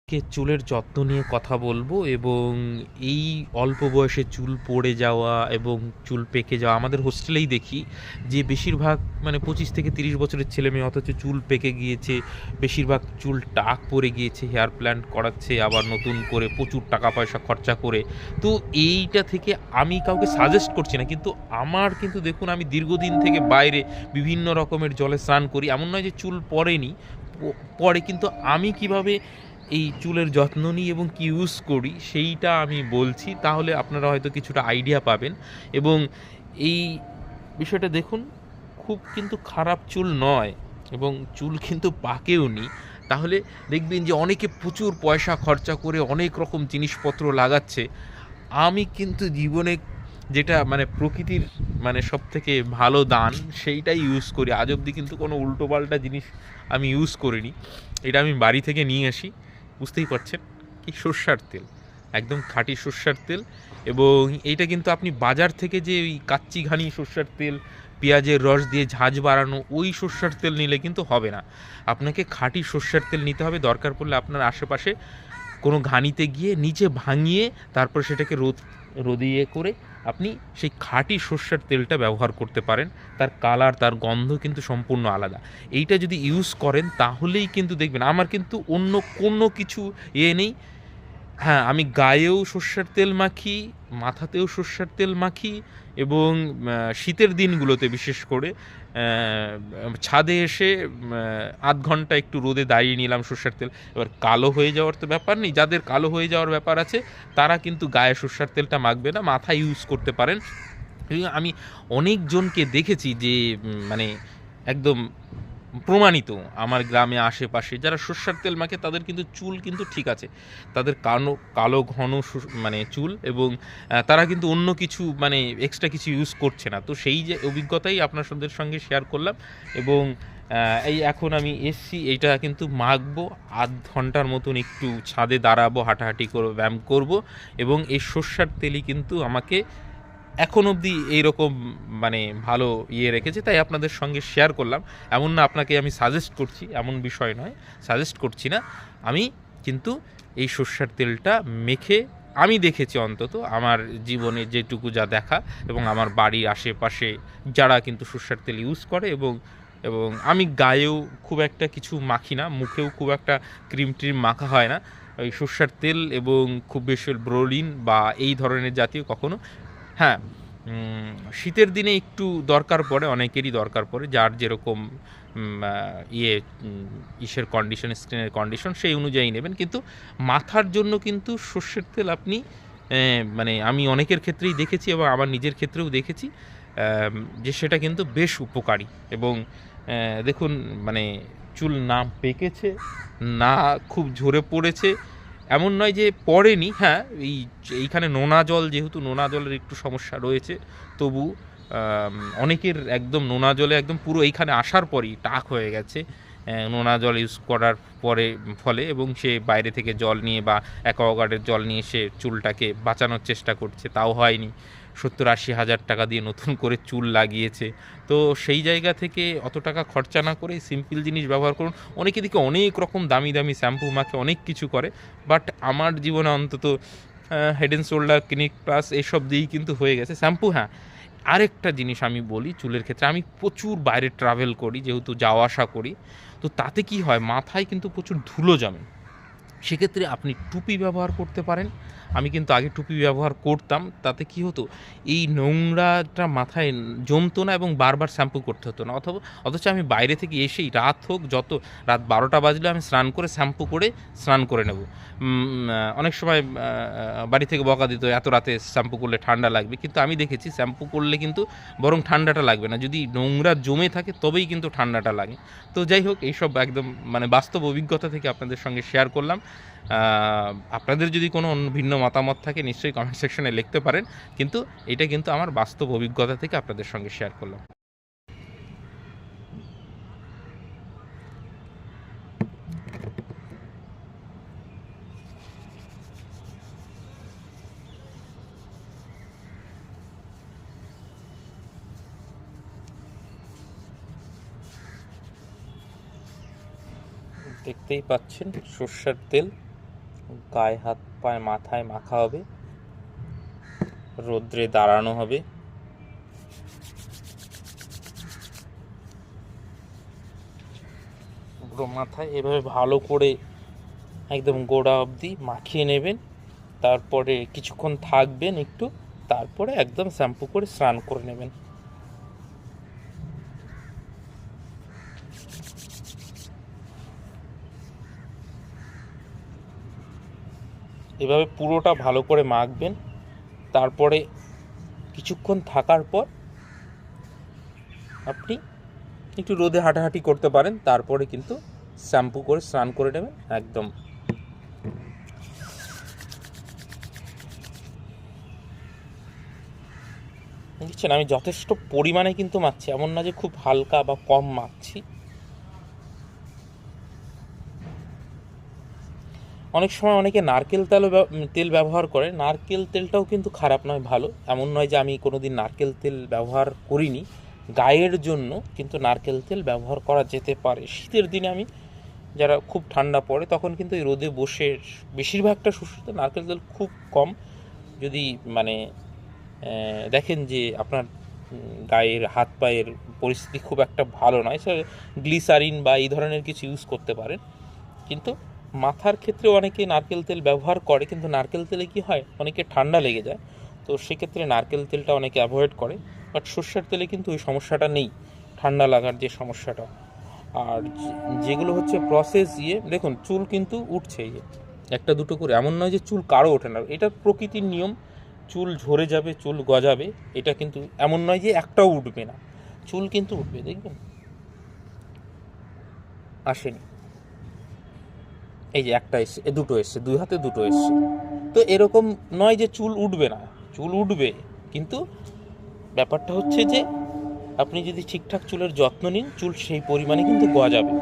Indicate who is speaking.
Speaker 1: চুলের যত্ন নিয়ে কথা বলবো এবং এই অল্প বয়সে চুল পড়ে যাওয়া এবং চুল পেকে যাওয়া আমাদের হোস্টেলেই দেখি যে বেশিরভাগ মানে 25 থেকে 30 বছরের ছেলে মেয়ে অথচ চুল পেকে গিয়েছে, বেশিরভাগ চুল টাক পড়ে গিয়েছে, হেয়ার প্ল্যান্ট করাচ্ছে আবার নতুন করে প্রচুর টাকা পয়সা খরচা করে। তো এইটা থেকে আমি কাউকে সাজেস্ট করছি না, কিন্তু আমার কিন্তু দেখুন আমি দীর্ঘদিন থেকে বাইরে বিভিন্ন রকমের জলে স্নান করি, এমন নয় যে চুল পড়েনি, পড়ে, কিন্তু আমি কিভাবে এই চুলের যত্ন নিই এবং কি ইউজ করি সেইটা আমি বলছি, তাহলে আপনারা হয়তো কিছুটা আইডিয়া পাবেন। এবং এই বিষয়টা দেখুন, খুব কিন্তু খারাপ চুল নয় এবং চুল কিন্তু পাকেও নি। তাহলে দেখবেন যে অনেকে প্রচুর পয়সা খরচা করে অনেক রকম জিনিসপত্র লাগাচ্ছে। আমি কিন্তু জীবনে যেটা মানে প্রকৃতির মানে সব থেকে ভালো দান সেইটাই ইউজ করি। আজ অবধি কিন্তু কোনো উল্টোপাল্টা জিনিস আমি ইউজ করিনি। এটা আমি বাড়ি থেকে নিয়ে আসি, বুঝতেই পারছেন, কি সর্ষার তেল, একদম খাঁটি সর্ষার তেল। এবং এইটা কিন্তু আপনি বাজার থেকে যে ওই কাচ্চি ঘানি সর্ষার তেল, পেঁয়াজের রস দিয়ে ঝাঁঝ বাড়ানো ওই সর্ষার তেল নিলে কিন্তু হবে না। আপনাকে খাঁটি সর্ষার তেল নিতে হবে। দরকার পড়লে আপনার আশেপাশে কোনো ঘানিতে গিয়ে নিচে ভাঙিয়ে তারপর সেটাকে রোদিয়ে করে আপনি সেই খাঁটি সর্ষের তেলটা ব্যবহার করতে পারেন। তার কালার, তার গন্ধ কিন্তু সম্পূর্ণ আলাদা। এইটা যদি ইউজ করেন তাহলেই কিন্তু দেখবেন, আমার কিন্তু অন্য কোনো কিছু নেই। হ্যাঁ, আমি গায়েও সর্ষের তেল মাখি, মাথাতেও সর্ষের তেল মাখি এবং শীতের দিনগুলোতে বিশেষ করে ছাদে এসে ০.৫ ঘন্টা একটু রোদে দাঁড়িয়ে নিলাম সর্ষের তেল। এবার কালো হয়ে যাওয়ার তো ব্যাপার নেই, যাদের কালো হয়ে যাওয়ার ব্যাপার আছে তারা কিন্তু গায়ে সর্ষের তেলটা মাখবে না, মাথায় ইউজ করতে পারেন। আমি অনেকজনকে দেখেছি যে মানে একদম প্রমাণিত, আমার গ্রামে আশেপাশে যারা সর্ষের তেল মাখে তাদের কিন্তু চুল কিন্তু ঠিক আছে, তাদের কালো কালো ঘন মানে চুল, এবং তারা কিন্তু অন্য কিছু মানে এক্সট্রা কিছু ইউজ করছে না। তো সেই যে অভিজ্ঞতাই আপনাদের সঙ্গে শেয়ার করলাম। এবং এই এখন আমি এসছি, এইটা কিন্তু মাখবো, ০.৫ ঘন্টার মতন একটু ছাদে দাঁড়াবো, হাঁটাহাঁটি করবো, ব্যায়াম করব, এবং এই সর্ষার তেলই কিন্তু আমাকে এখন অবধি এইরকম মানে ভালো রেখেছে, তাই আপনাদের সঙ্গে শেয়ার করলাম। এমন না আপনাকে আমি সাজেস্ট করছি, এমন বিষয় নয়, সাজেস্ট করছি না আমি, কিন্তু এই সর্ষের তেলটা মেখে আমি দেখেছি, অন্তত আমার জীবনে যেটুকু যা দেখা, এবং আমার বাড়ির আশেপাশে যারা কিন্তু সর্ষের তেল ইউজ করে, এবং এবং আমি গায়েও খুব একটা কিছু মাখি না, মুখেও খুব একটা ক্রিম ট্রিম মাখা হয় না, ওই সর্ষের তেল এবং খুব বেশি ব্রোলিন বা এই ধরনের জাতীয় কখনো। হ্যাঁ, শীতের দিনে একটু দরকার পড়ে, অনেকেরই দরকার পড়ে, যার যেরকম ইসের কন্ডিশন, স্কিনের কন্ডিশন সেই অনুযায়ী নেবেন। কিন্তু মাথার জন্য কিন্তু সর্ষের তেল আপনি মানে আমি অনেকের ক্ষেত্রেই দেখেছি এবং আমার নিজের ক্ষেত্রেও দেখেছি যে সেটা কিন্তু বেশ উপকারী। এবং দেখুন মানে চুল না পেকেছে, না খুব ঝরে পড়েছে, এমন নয় যে পড়েনি। হ্যাঁ, এইখানে নোনা জল, যেহেতু নোনা জলের একটু সমস্যা রয়েছে, তবু অনেকের একদম নোনা জলে একদম পুরো এইখানে আসার পরই টাক হয়ে গেছে নোনা জল ইউজ করার ফলে, এবং সে বাইরে থেকে জল নিয়ে বা অ্যাকোয়াগার্ডের জল নিয়ে সে চুলটাকে বাঁচানোর চেষ্টা করছে, তাও হয়নি, ৭০-৮০ হাজার টাকা দিয়ে নতুন করে চুল লাগিয়েছে। তো সেই জায়গা থেকে অত টাকা খরচা না করে সিম্পল জিনিস ব্যবহার করুন। অনেকে দিকে অনেক রকম দামি দামি শ্যাম্পু মাখে, অনেক কিছু করে, বাট আমার জীবনে অন্তত head and shoulder, clinic plus এসব দিয়েই কিন্তু হয়ে গেছে শ্যাম্পু। হ্যাঁ, আরেকটা জিনিস আমি বলি চুলের ক্ষেত্রে, আমি প্রচুর বাইরে ট্রাভেল করি, যেহেতু যাওয়া আসা করি, তো তাতে কি হয়, মাথায় কিন্তু প্রচুর ধুলো জমে। সেক্ষেত্রে আপনি টুপি ব্যবহার করতে পারেন। আমি কিন্তু আগে টুপি ব্যবহার করতাম, তাতে কি হতো, এই নোংরাটা মাথায় জমতো না এবং বারবার শ্যাম্পু করতে হতো না। অথচ আমি বাইরে থেকে এসেই রাত হোক, যত রাত ১২টা বাজলে আমি স্নান করে শ্যাম্পু করে স্নান করে নেব। অনেক সময় বাড়ি থেকে বকা দিত, এত রাতে শ্যাম্পু করলে ঠান্ডা লাগবে, কিন্তু আমি দেখেছি শ্যাম্পু করলে কিন্তু বরং ঠান্ডাটা লাগবে না, যদি নোংরা জমে থাকে তবেই কিন্তু ঠান্ডাটা লাগে। তো যাই হোক, এইসব একদম মানে বাস্তব অভিজ্ঞতা থেকে আপনাদের সঙ্গে শেয়ার করলাম। আপনাদের যদি কোনো অন্য ভিন্ন মতামত থাকে নিশ্চয়ই কমেন্ট সেকশনে লিখতে পারেন, কিন্তু এটা কিন্তু আমার বাস্তব অভিজ্ঞতা থেকে আপনাদের সঙ্গে শেয়ার করলাম। দেখতেই পাচ্ছেন সর্ষের তেল। গায়ে, হাত পায়ে, মাথায় মাখা হবে, রোদ্রে দাঁড়ানো হবে। পুরো মাথায় এভাবে ভালো করে একদম গোড়া অবধি মাখিয়ে নেবেন। তারপরে কিছুক্ষণ থাকবেন একটু, তারপরে একদম শ্যাম্পু করে স্নান করে নেবেন। এভাবে পুরোটা ভালো করে মাখবেন। তারপরে কিছুক্ষণ থাকার পর আপনি একটু রোদে হাঁটাহাঁটি করতে পারেন, তারপরে কিন্তু শ্যাম্পু করে স্নান করে নেবেন একদম। বুঝছেন, আমি যথেষ্ট পরিমাণে কিন্তু মাখছি, এমন না যে খুব হালকা বা কম মাখছি। অনেক সময় অনেকে নারকেল তেল ব্যবহার করে। নারকেল তেলটাও কিন্তু খারাপ নয়, ভালো। এমন নয় যে আমি কোনো দিন নারকেল তেল ব্যবহার করিনি। গায়ের জন্য কিন্তু নারকেল তেল ব্যবহার করা যেতে পারে। শীতের দিনে আমি, যারা খুব ঠান্ডা পড়ে তখন কিন্তু এই রোদে বসে, বেশিরভাগটা শুষতে নারকেল তেল খুব কম, যদি মানে দেখেন যে আপনার গায়ের, হাত পায়ের পরিস্থিতি খুব একটা ভালো নয়, সে গ্লিসারিন বা এই ধরনের কিছু ইউজ করতে পারেন। কিন্তু মাথার ক্ষেত্রে অনেকে নারকেল তেল ব্যবহার করে, কিন্তু নারকেল তেলে কি হয়, অনেকে ঠান্ডা লেগে যায়, তো সেক্ষেত্রে নারকেল তেলটা অনেকে অ্যাভয়েড করে। বাট সর্ষের তেলে কিন্তু ওই সমস্যাটা নেই, ঠান্ডা লাগার যে সমস্যাটা। আর যেগুলো হচ্ছে প্রসেস দেখুন চুল কিন্তু উঠছে, একটা দুটো করে, এমন নয় যে চুল কারো ওঠে না, এটা প্রকৃতির নিয়ম। চুল ঝরে যাবে, চুল গজাবে, এটা কিন্তু এমন নয় যে একটাও উঠবে না, চুল কিন্তু উঠবে, দেখবেন। আসেনি, এই যে একটা এসছে, দুটো এসছে, দুই হাতে দুটো এসছে। তো এরকম নয় যে চুল উঠবে না, চুল উঠবে, কিন্তু ব্যাপারটা হচ্ছে যে আপনি যদি ঠিকঠাক চুলের যত্ন নিন, চুল সেই পরিমাণে কিন্তু গজাবে।